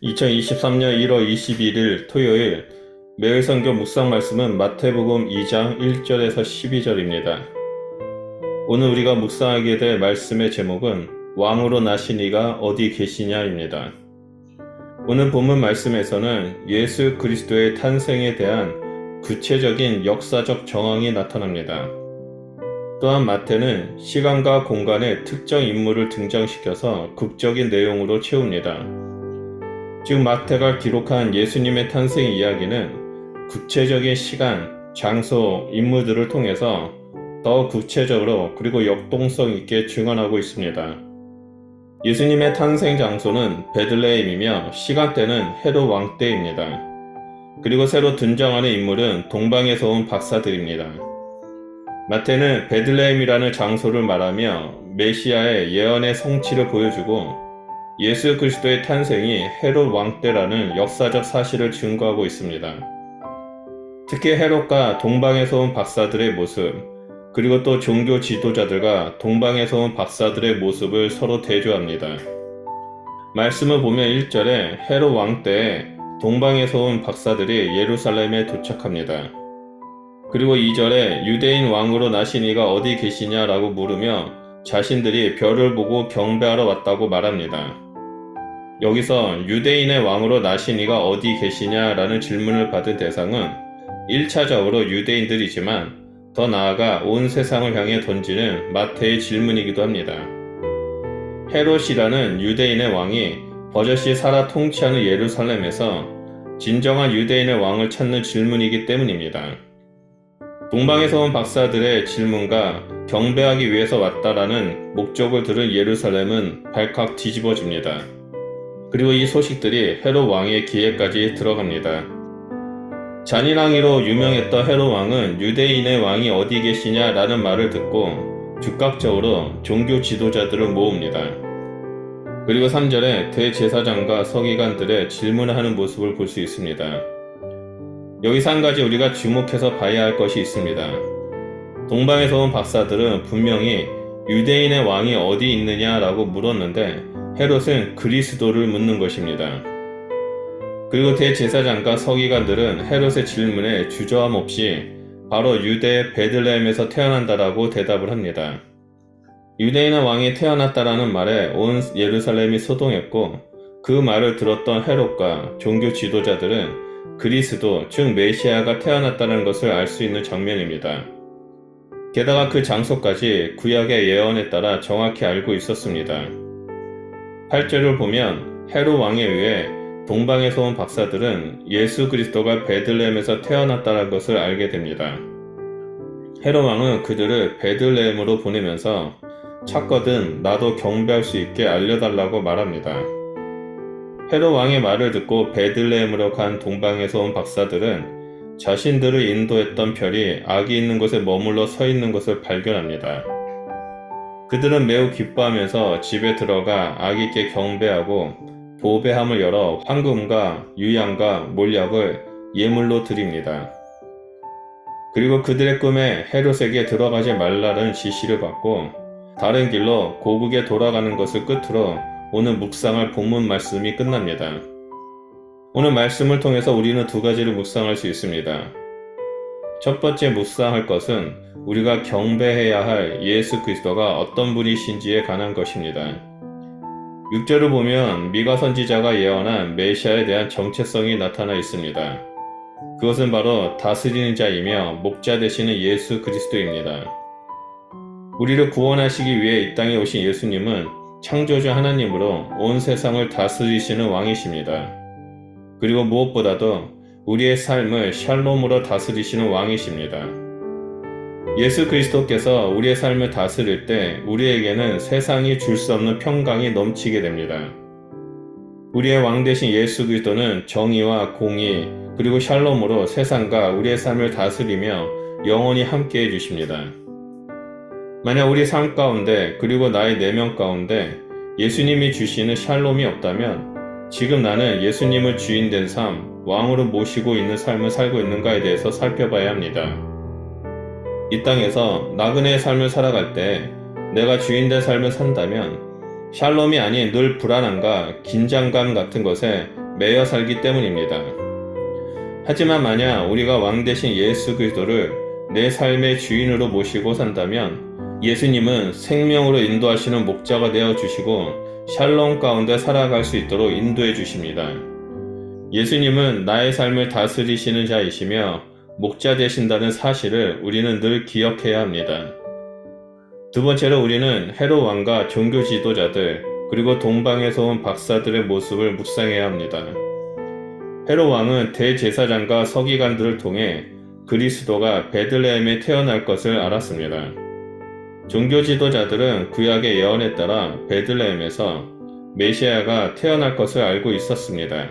2023년 1월 21일 토요일 매일 성경 묵상 말씀은 마태복음 2장 1절에서 12절입니다. 오늘 우리가 묵상하게 될 말씀의 제목은 왕으로 나신 이가 어디 계시냐입니다. 오늘 본문 말씀에서는 예수 그리스도의 탄생에 대한 구체적인 역사적 정황이 나타납니다. 또한 마태는 시간과 공간의 특정 인물을 등장시켜서 극적인 내용으로 채웁니다. 즉 마태가 기록한 예수님의 탄생 이야기는 구체적인 시간, 장소, 인물들을 통해서 더 구체적으로 그리고 역동성 있게 증언하고 있습니다. 예수님의 탄생 장소는 베들레헴이며 시간대는 헤롯 왕 때입니다. 그리고 새로 등장하는 인물은 동방에서 온 박사들입니다. 마태는 베들레헴이라는 장소를 말하며 메시아의 예언의 성취를 보여주고 예수 그리스도의 탄생이 헤롯 왕 때라는 역사적 사실을 증거하고 있습니다. 특히 헤롯과 동방에서 온 박사들의 모습, 그리고 또 종교 지도자들과 동방에서 온 박사들의 모습을 서로 대조합니다. 말씀을 보면 1절에 헤롯 왕 때에 동방에서 온 박사들이 예루살렘에 도착합니다. 그리고 2절에 유대인 왕으로 나신 이가 어디 계시냐라고 물으며 자신들이 별을 보고 경배하러 왔다고 말합니다. 여기서 유대인의 왕으로 나신 이가 어디 계시냐라는 질문을 받은 대상은 1차적으로 유대인들이지만 더 나아가 온 세상을 향해 던지는 마태의 질문이기도 합니다. 헤롯이라는 유대인의 왕이 버젓이 살아 통치하는 예루살렘에서 진정한 유대인의 왕을 찾는 질문이기 때문입니다. 동방에서 온 박사들의 질문과 경배하기 위해서 왔다라는 목적을 들은 예루살렘은 발칵 뒤집어집니다. 그리고 이 소식들이 헤롯 왕의 귀에까지 들어갑니다. 잔인하기로 유명했던 헤롯 왕은 유대인의 왕이 어디 계시냐라는 말을 듣고 즉각적으로 종교 지도자들을 모읍니다. 그리고 3절에 대제사장과 서기관들의 질문을 하는 모습을 볼 수 있습니다. 여기서 한 가지 우리가 주목해서 봐야 할 것이 있습니다. 동방에서 온 박사들은 분명히 유대인의 왕이 어디 있느냐라고 물었는데 헤롯은 그리스도를 묻는 것입니다. 그리고 대제사장과 서기관들은 헤롯의 질문에 주저함 없이 바로 유대 베들레헴에서 태어난다라고 대답을 합니다. 유대인의 왕이 태어났다라는 말에 온 예루살렘이 소동했고 그 말을 들었던 헤롯과 종교 지도자들은 그리스도, 즉 메시아가 태어났다는 것을 알 수 있는 장면입니다. 게다가 그 장소까지 구약의 예언에 따라 정확히 알고 있었습니다. 8절을 보면 헤롯 왕에 의해 동방에서 온 박사들은 예수 그리스도가 베들레헴에서 태어났다는 것을 알게 됩니다. 헤롯 왕은 그들을 베들레헴으로 보내면서 찾거든 나도 경배할 수 있게 알려달라고 말합니다. 헤롯 왕의 말을 듣고 베들레헴으로 간 동방에서 온 박사들은 자신들을 인도했던 별이 아기 있는 곳에 머물러 서 있는 것을 발견합니다. 그들은 매우 기뻐하면서 집에 들어가 아기께 경배하고 보배함을 열어 황금과 유향과 몰약을 예물로 드립니다. 그리고 그들의 꿈에 헤롯에게 들어가지 말라는 지시를 받고 다른 길로 고국에 돌아가는 것을 끝으로 오늘 묵상할 본문 말씀이 끝납니다. 오늘 말씀을 통해서 우리는 두 가지를 묵상할 수 있습니다. 첫 번째 묵상할 것은 우리가 경배해야 할 예수 그리스도가 어떤 분이신지에 관한 것입니다. 6절을 보면 미가 선지자가 예언한 메시아에 대한 정체성이 나타나 있습니다. 그것은 바로 다스리는 자이며 목자 되시는 예수 그리스도입니다. 우리를 구원하시기 위해 이 땅에 오신 예수님은 창조주 하나님으로 온 세상을 다스리시는 왕이십니다. 그리고 무엇보다도 우리의 삶을 샬롬으로 다스리시는 왕이십니다. 예수 그리스도께서 우리의 삶을 다스릴 때 우리에게는 세상이 줄 수 없는 평강이 넘치게 됩니다. 우리의 왕 되신 예수 그리스도는 정의와 공의 그리고 샬롬으로 세상과 우리의 삶을 다스리며 영원히 함께 해주십니다. 만약 우리 삶 가운데 그리고 나의 내면 가운데 예수님이 주시는 샬롬이 없다면 지금 나는 예수님을 주인된 삶, 왕으로 모시고 있는 삶을 살고 있는가에 대해서 살펴봐야 합니다. 이 땅에서 나그네의 삶을 살아갈 때 내가 주인된 삶을 산다면 샬롬이 아닌 늘 불안함과 긴장감 같은 것에 매여 살기 때문입니다. 하지만 만약 우리가 왕 대신 예수 그리스도를 내 삶의 주인으로 모시고 산다면 예수님은 생명으로 인도하시는 목자가 되어 주시고 샬롬 가운데 살아갈 수 있도록 인도해 주십니다. 예수님은 나의 삶을 다스리시는 자이시며 목자 되신다는 사실을 우리는 늘 기억해야 합니다. 두 번째로 우리는 헤롯 왕과 종교 지도자들 그리고 동방에서 온 박사들의 모습을 묵상해야 합니다. 헤롯 왕은 대제사장과 서기관들을 통해 그리스도가 베들레헴에 태어날 것을 알았습니다. 종교 지도자들은 구약의 예언에 따라 베들레헴에서 메시아가 태어날 것을 알고 있었습니다.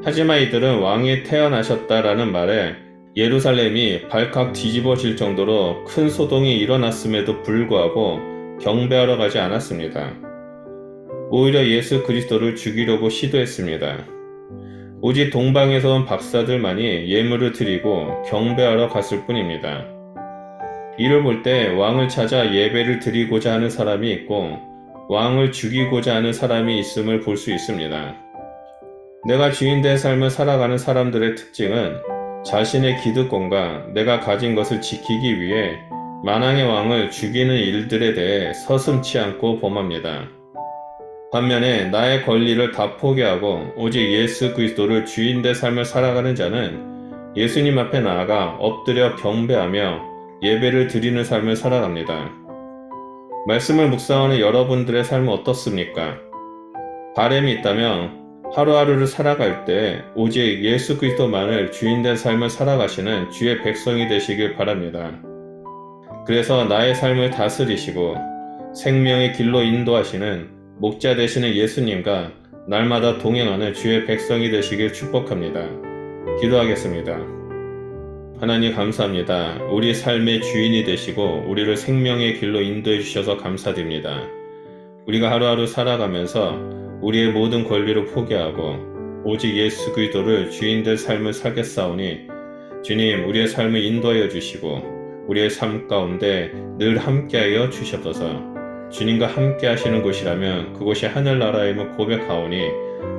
하지만 이들은 왕이 태어나셨다라는 말에 예루살렘이 발칵 뒤집어질 정도로 큰 소동이 일어났음에도 불구하고 경배하러 가지 않았습니다. 오히려 예수 그리스도를 죽이려고 시도했습니다. 오직 동방에서 온 박사들만이 예물을 드리고 경배하러 갔을 뿐입니다. 이를 볼 때 왕을 찾아 예배를 드리고자 하는 사람이 있고 왕을 죽이고자 하는 사람이 있음을 볼 수 있습니다. 내가 주인된 삶을 살아가는 사람들의 특징은 자신의 기득권과 내가 가진 것을 지키기 위해 만왕의 왕을 죽이는 일들에 대해 서슴지 않고 범합니다. 반면에 나의 권리를 다 포기하고 오직 예수 그리스도를 주인된 삶을 살아가는 자는 예수님 앞에 나아가 엎드려 경배하며 예배를 드리는 삶을 살아갑니다. 말씀을 묵상하는 여러분들의 삶은 어떻습니까? 바람이 있다면 하루하루를 살아갈 때 오직 예수 그리스도만을 주인된 삶을 살아가시는 주의 백성이 되시길 바랍니다. 그래서 나의 삶을 다스리시고 생명의 길로 인도하시는 목자 되시는 예수님과 날마다 동행하는 주의 백성이 되시길 축복합니다. 기도하겠습니다. 하나님 감사합니다. 우리 삶의 주인이 되시고 우리를 생명의 길로 인도해 주셔서 감사드립니다. 우리가 하루하루 살아가면서 우리의 모든 권리를 포기하고 오직 예수 그리스도를 주인된 삶을 살겠사오니 주님 우리의 삶을 인도하여 주시고 우리의 삶 가운데 늘 함께하여 주시옵소서. 주님과 함께 하시는 곳이라면 그곳이 하늘나라임을 고백하오니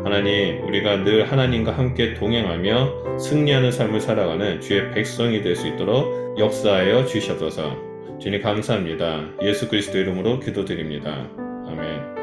하나님 우리가 늘 하나님과 함께 동행하며 승리하는 삶을 살아가는 주의 백성이 될 수 있도록 역사하여 주시옵소서. 주님 감사합니다. 예수 그리스도 이름으로 기도드립니다. 아멘.